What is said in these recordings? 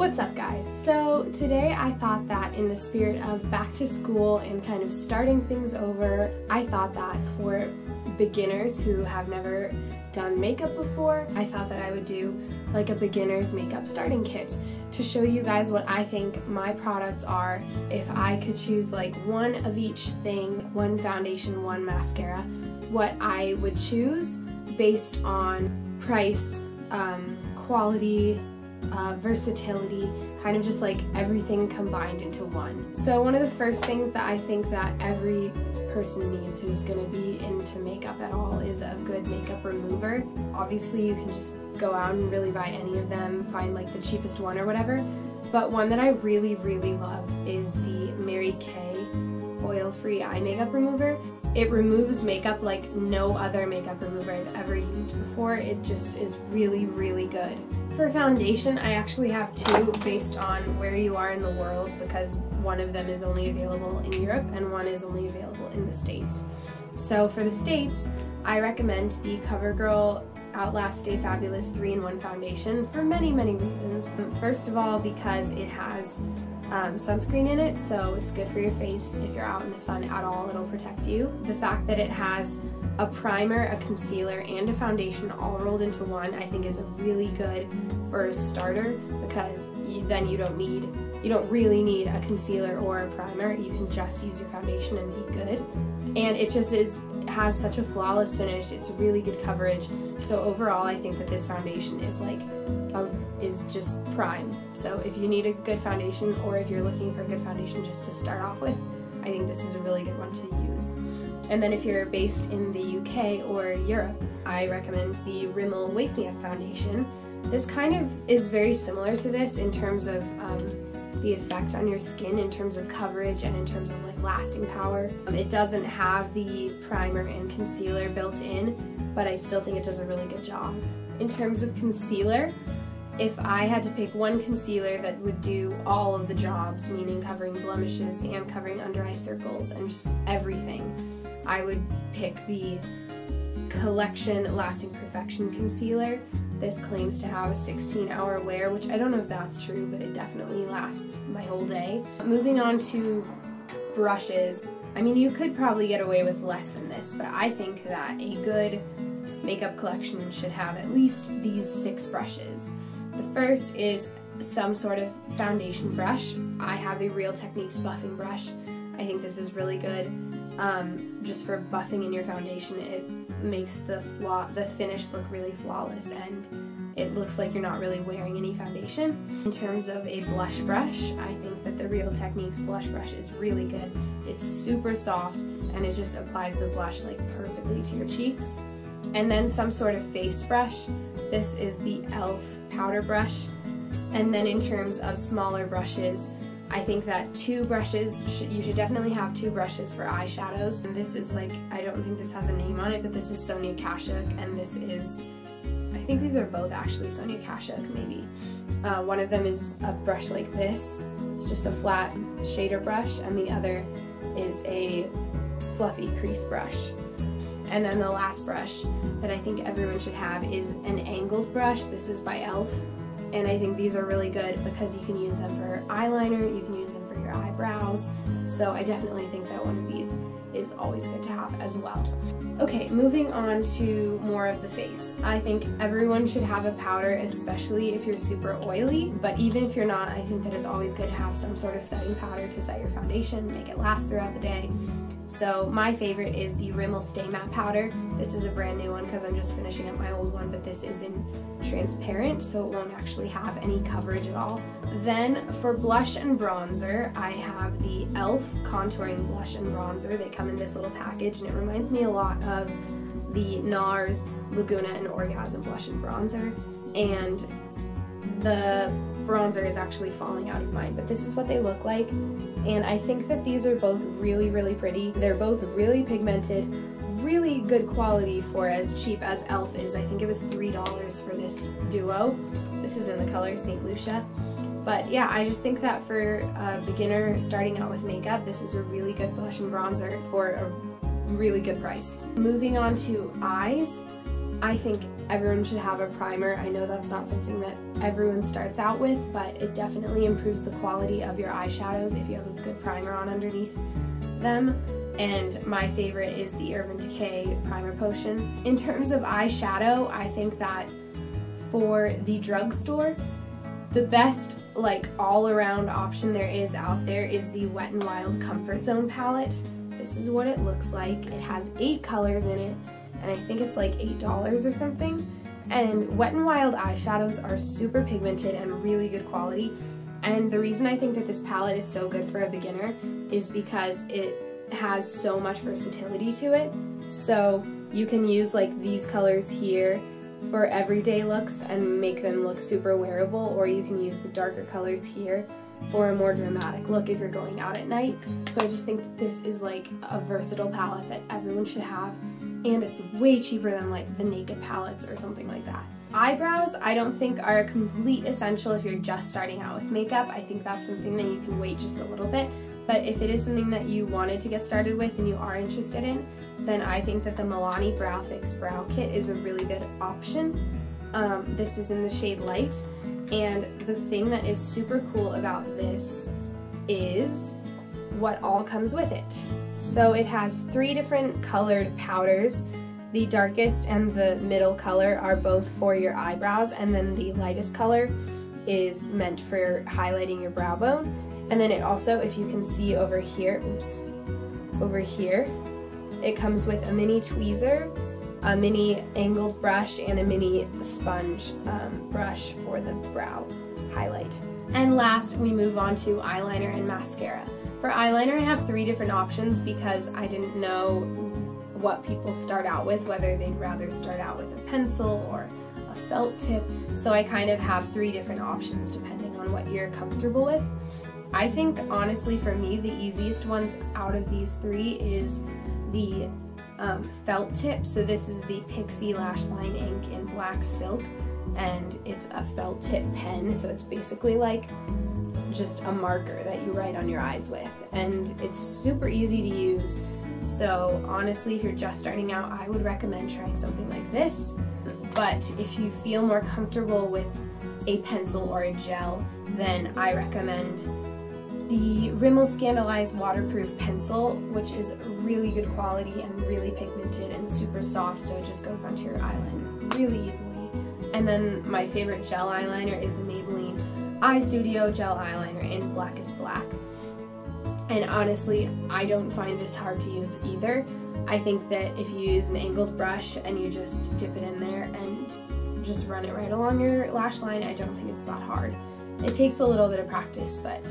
What's up guys? So today I thought that in the spirit of back to school and kind of starting things over, I thought that for beginners who have never done makeup before, I thought that I would do like a beginner's makeup starting kit to show you guys what I think my products are if I could choose like one of each thing, one foundation, one mascara, what I would choose based on price, quality, versatility, kind of just like everything combined into one. So one of the first things that I think that every person needs who's going to be into makeup at all is a good makeup remover. Obviously you can just go out and really buy any of them, find like the cheapest one or whatever, but one that I really love is the Mary Kay oil-free eye makeup remover. It removes makeup like no other makeup remover I've ever used before. It just is really good. For foundation, I actually have two based on where you are in the world, because one of them is only available in Europe and one is only available in the States. So for the States, I recommend the Covergirl Outlast Stay Fabulous 3-in-1 foundation for many reasons. First of all, because it has sunscreen in it, so it's good for your face. If you're out in the sun at all, it'll protect you. The fact that it has a primer, a concealer, and a foundation all rolled into one, I think is really good for a starter, because then you don't really need a concealer or a primer. You can just use your foundation and be good. And it just has such a flawless finish. It's really good coverage. So overall, I think that this foundation is just prime. So if you need a good foundation, or if you're looking for a good foundation just to start off with, I think this is a really good one to use. And then if you're based in the UK or Europe, I recommend the Rimmel Wake Me Up foundation. This kind of is very similar to this in terms of the effect on your skin, in terms of coverage and in terms of like lasting power. It doesn't have the primer and concealer built in, but I still think it does a really good job. In terms of concealer, if I had to pick one concealer that would do all of the jobs, meaning covering blemishes and covering under eye circles and just everything, I would pick the Collection Lasting Perfection Concealer. This claims to have a 16-hour wear, which I don't know if that's true, but it definitely lasts my whole day. Moving on to brushes, I mean, you could probably get away with less than this, but I think that a good makeup collection should have at least these 6 brushes. The first is some sort of foundation brush. I have the Real Techniques buffing brush. I think this is really good. Just for buffing in your foundation, it makes the finish look really flawless, and it looks like you're not really wearing any foundation. In terms of a blush brush, I think that the Real Techniques blush brush is really good. It's super soft and it just applies the blush like perfectly to your cheeks. And then some sort of face brush. This is the E.L.F powder brush. And then in terms of smaller brushes, I think that you should definitely have 2 brushes for eyeshadows. And this is like, I don't think this has a name on it, but this is Sonia Kashuk, and this is, I think these are both actually Sonia Kashuk maybe. One of them is a brush like this, it's just a flat shader brush, and the other is a fluffy crease brush. And then the last brush that I think everyone should have is an angled brush. This is by E.L.F. And I think these are really good because you can use them for eyeliner, you can use them for your eyebrows. So I definitely think that one of these is always good to have as well. Okay, moving on to more of the face. I think everyone should have a powder, especially if you're super oily, but even if you're not, I think that it's always good to have some sort of setting powder to set your foundation, make it last throughout the day. So my favorite is the Rimmel Stay Matte Powder. This is a brand new one because I'm just finishing up my old one, but this is in transparent, so it won't actually have any coverage at all. Then for blush and bronzer, I have the E.L.F Contouring Blush and Bronzer. They come in this little package, and it reminds me a lot of the NARS Laguna and Orgasm Blush and Bronzer. And the bronzer is actually falling out of mine, but this is what they look like, and I think that these are both really pretty. They're both really pigmented, really good quality for as cheap as E.L.F is. I think it was $3 for this duo. This is in the color St. Lucia. But yeah, I just think that for a beginner starting out with makeup, this is a really good blush and bronzer for a really good price. Moving on to eyes, I think everyone should have a primer. I know that's not something that everyone starts out with, but it definitely improves the quality of your eyeshadows if you have a good primer on underneath them. And my favorite is the Urban Decay Primer Potion. In terms of eyeshadow, I think that for the Drugstore, the best like all-around option there is out there is the Wet n Wild Comfort Zone palette. This is what it looks like. It has 8 colors in it, and I think it's like $8 or something. And Wet n Wild eyeshadows are super pigmented and really good quality. And the reason I think that this palette is so good for a beginner is because it has so much versatility to it. So you can use like these colors here for everyday looks and make them look super wearable, or you can use the darker colors here for a more dramatic look if you're going out at night. So I just think that this is like a versatile palette that everyone should have, and it's way cheaper than like the Naked palettes or something like that. Eyebrows I don't think are a complete essential if you're just starting out with makeup. I think that's something that you can wait just a little bit, but if it is something that you wanted to get started with and you are interested in, then I think that the Milani Brow Fix Brow Kit is a really good option. This is in the shade Light, and the thing that is super cool about this is what all comes with it. So it has 3 different colored powders. The darkest and the middle color are both for your eyebrows, and then the lightest color is meant for highlighting your brow bone. And then it also, if you can see over here, over here, it comes with a mini tweezer, a mini angled brush, and a mini sponge brush for the brow highlight. And last, we move on to eyeliner and mascara. For eyeliner, I have 3 different options because I didn't know what people start out with, whether they'd rather start out with a pencil or a felt tip. So I kind of have 3 different options depending on what you're comfortable with. I think, honestly, for me, the easiest ones out of these 3 is the felt tip. So this is the Pixie Lash Line Ink in Black Silk, and it's a felt tip pen, so it's basically like just a marker that you write on your eyes with, and it's super easy to use. So honestly, if you're just starting out, I would recommend trying something like this. But if you feel more comfortable with a pencil or a gel, then I recommend the Rimmel Scandalized Waterproof Pencil, which is really good quality and really pigmented and super soft, so it just goes onto your eyelid really easily. And then my favorite gel eyeliner is the Maybelline Eye Studio Gel Eyeliner in Blackest Black. And honestly, I don't find this hard to use either. I think that if you use an angled brush and you just dip it in there and just run it right along your lash line, I don't think it's that hard. It takes a little bit of practice, but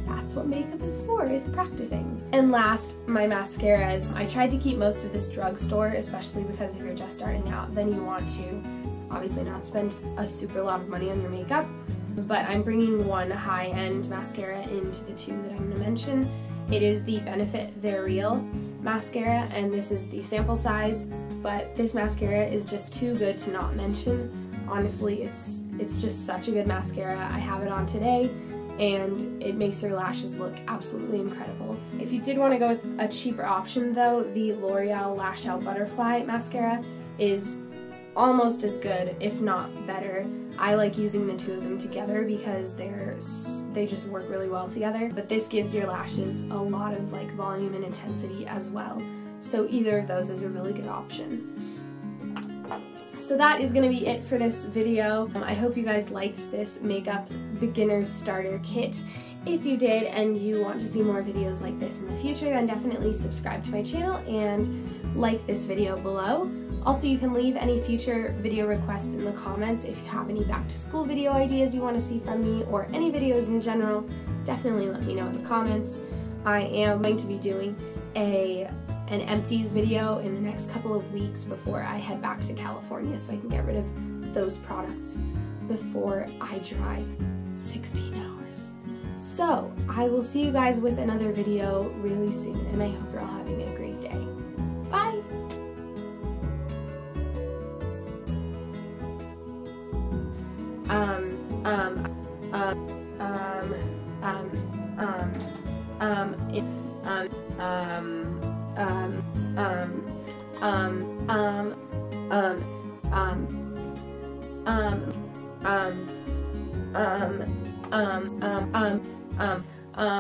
that's what makeup is for, is practicing. And last, my mascaras. I tried to keep most of this Drugstore, especially because if you're just starting out, then you want to obviously not spend a super lot of money on your makeup. But I'm bringing one high-end mascara into the 2 that I'm going to mention. It is the Benefit They're Real mascara, and this is the sample size, but this mascara is just too good to not mention. Honestly, it's just such a good mascara. I have it on today, and it makes your lashes look absolutely incredible. If you did want to go with a cheaper option though, the L'Oreal Lash Out Butterfly mascara is almost as good, if not better. I like using the 2 of them together because they just work really well together, but this gives your lashes a lot of like volume and intensity as well. So either of those is a really good option. So that is going to be it for this video. I hope you guys liked this makeup beginner's starter kit. If you did and you want to see more videos like this in the future, then definitely subscribe to my channel and like this video below. Also, you can leave any future video requests in the comments. If you have any back to school video ideas you want to see from me, or any videos in general, definitely let me know in the comments. I am going to be doing an empties video in the next couple of weeks before I head back to California, so I can get rid of those products before I drive 16 hours. So I will see you guys with another video really soon, and I hope you're all having a great day. Bye! um, um, um, um, um, um, um,